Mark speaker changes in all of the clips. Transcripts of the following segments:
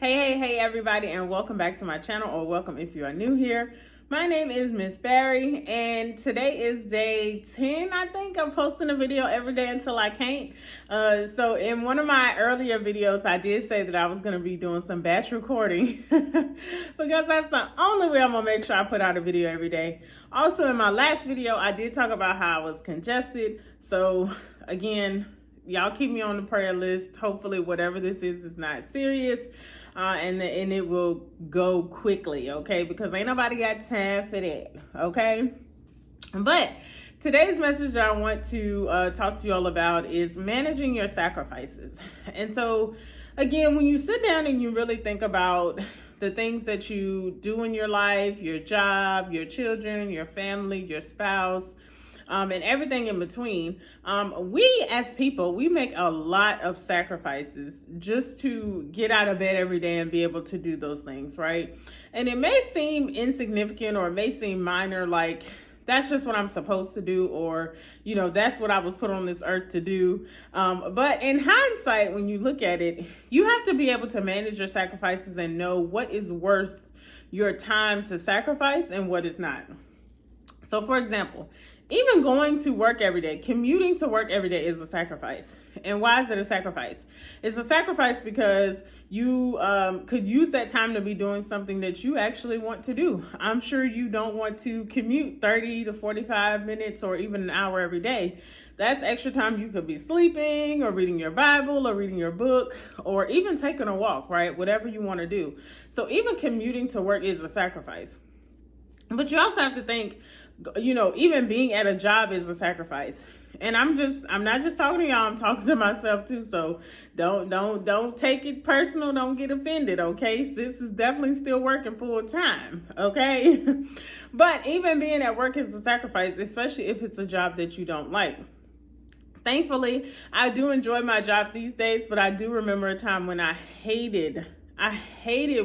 Speaker 1: Hey, everybody, and welcome back to my channel, or welcome if you are new here. My name is Miss Barry, and today is day 10, I think. I'm posting a video every day until I can't. So in one of my earlier videos, I did say that I was going to be doing some batch recording because that's the only way I'm going to make sure I put out a video every day. Also, in my last video, I did talk about how I was congested. So again, y'all keep me on the prayer list. Hopefully whatever this is not serious. And it will go quickly, okay? Because ain't nobody got time for that, okay? But today's message I want to talk to you all about is managing your sacrifices. And so, again, when you sit down and you really think about the things that you do in your life, your job, your children, your family, your spouse, and everything in between, we as people, we make a lot of sacrifices just to get out of bed every day and be able to do those things, right? And it may seem insignificant, or it may seem minor, like that's just what I'm supposed to do, or, you know, that's what I was put on this earth to do. But in hindsight, when you look at it, you have to be able to manage your sacrifices and know what is worth your time to sacrifice and what is not. So for example, even going to work every day, commuting to work every day is a sacrifice. And why is it a sacrifice? It's a sacrifice because you could use that time to be doing something that you actually want to do. I'm sure you don't want to commute 30 to 45 minutes or even an hour every day. That's extra time you could be sleeping or reading your Bible or reading your book or even taking a walk, right? Whatever you want to do. So even commuting to work is a sacrifice. But you also have to think, you know, even being at a job is a sacrifice. And I'm not just talking to y'all, I'm talking to myself too. So don't take it personal. Don't get offended. Okay. Sis is definitely still working full time. Okay. But even being at work is a sacrifice, especially if it's a job that you don't like. Thankfully, I do enjoy my job these days, but I do remember a time when I hated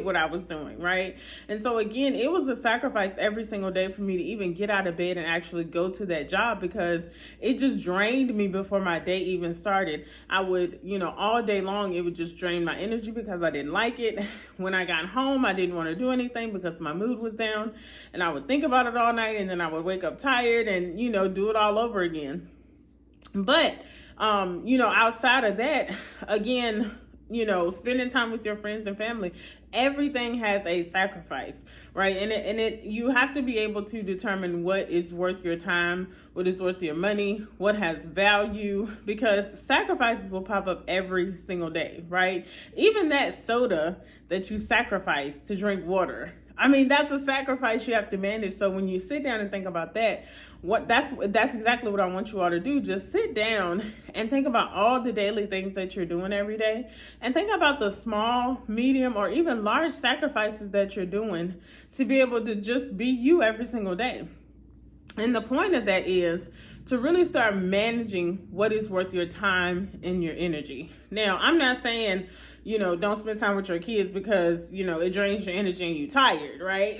Speaker 1: what I was doing, right? And so again, it was a sacrifice every single day for me to even get out of bed and actually go to that job, because it just drained me before my day even started. I would, you know, all day long, it would just drain my energy because I didn't like it. When I got home, I didn't want to do anything because my mood was down, and I would think about it all night, and then I would wake up tired and, you know, do it all over again. But, you know, outside of that, again, you know, spending time with your friends and family, everything has a sacrifice, right? And you have to be able to determine what is worth your time, what is worth your money, what has value, because sacrifices will pop up every single day, right? Even that soda that you sacrifice to drink water, I mean, that's a sacrifice you have to manage. So when you sit down and think about that, that's exactly what I want you all to do. Just sit down and think about all the daily things that you're doing every day, and think about the small, medium, or even large sacrifices that you're doing to be able to just be you every single day. And the point of that is to really start managing what is worth your time and your energy. Now, I'm not saying, you know, don't spend time with your kids because, you know, it drains your energy and you're tired, right?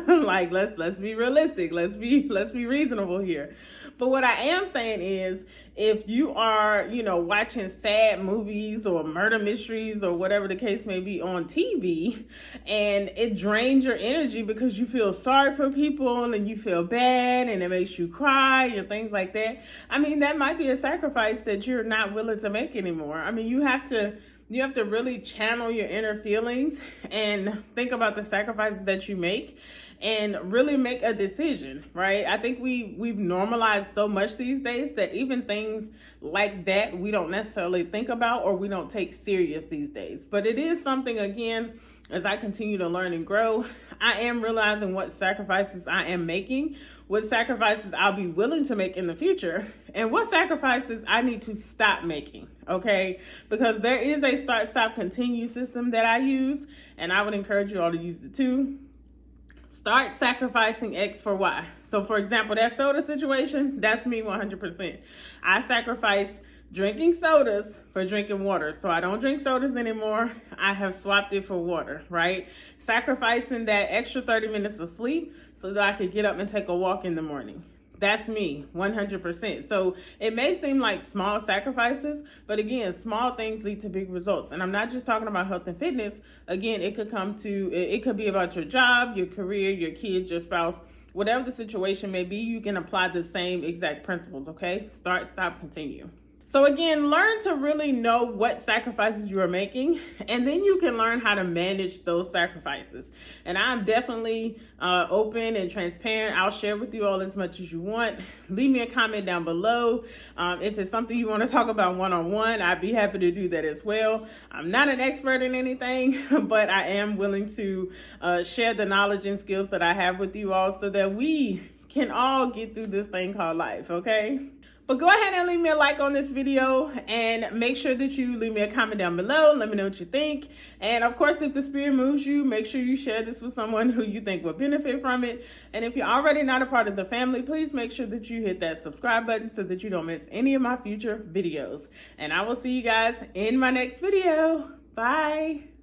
Speaker 1: Like, let's be realistic. Let's be reasonable here. But what I am saying is, if you are, you know, watching sad movies or murder mysteries or whatever the case may be on TV, and it drains your energy because you feel sorry for people and you feel bad and it makes you cry and things like that, I mean, that might be a sacrifice that you're not willing to make anymore. I mean, you have to really channel your inner feelings and think about the sacrifices that you make and really make a decision, right? I think we've normalized so much these days that even things like that we don't necessarily think about or we don't take serious these days. But it is something, again, as I continue to learn and grow, I am realizing what sacrifices I am making, what sacrifices I'll be willing to make in the future, and what sacrifices I need to stop making, okay? Because there is a start, stop, continue system that I use, and I would encourage you all to use it too. Start sacrificing X for Y. So for example, that soda situation, that's me 100%. I sacrifice drinking sodas for drinking water. So I don't drink sodas anymore. I have swapped it for water, right? Sacrificing that extra 30 minutes of sleep so that I could get up and take a walk in the morning. That's me, 100%. So it may seem like small sacrifices, but again, small things lead to big results. And I'm not just talking about health and fitness. Again, it could be about your job, your career, your kids, your spouse, whatever the situation may be. You can apply the same exact principles, okay? Start, stop, continue. So again, learn to really know what sacrifices you are making, and then you can learn how to manage those sacrifices. And I'm definitely open and transparent. I'll share with you all as much as you want. Leave me a comment down below. If it's something you want to talk about one-on-one, I'd be happy to do that as well. I'm not an expert in anything, but I am willing to share the knowledge and skills that I have with you all so that we can all get through this thing called life, okay? But go ahead and leave me a like on this video, and make sure that you leave me a comment down below. Let me know what you think. And of course, if the spirit moves you, make sure you share this with someone who you think will benefit from it. And if you're already not a part of the family, please make sure that you hit that subscribe button so that you don't miss any of my future videos. And I will see you guys in my next video. Bye.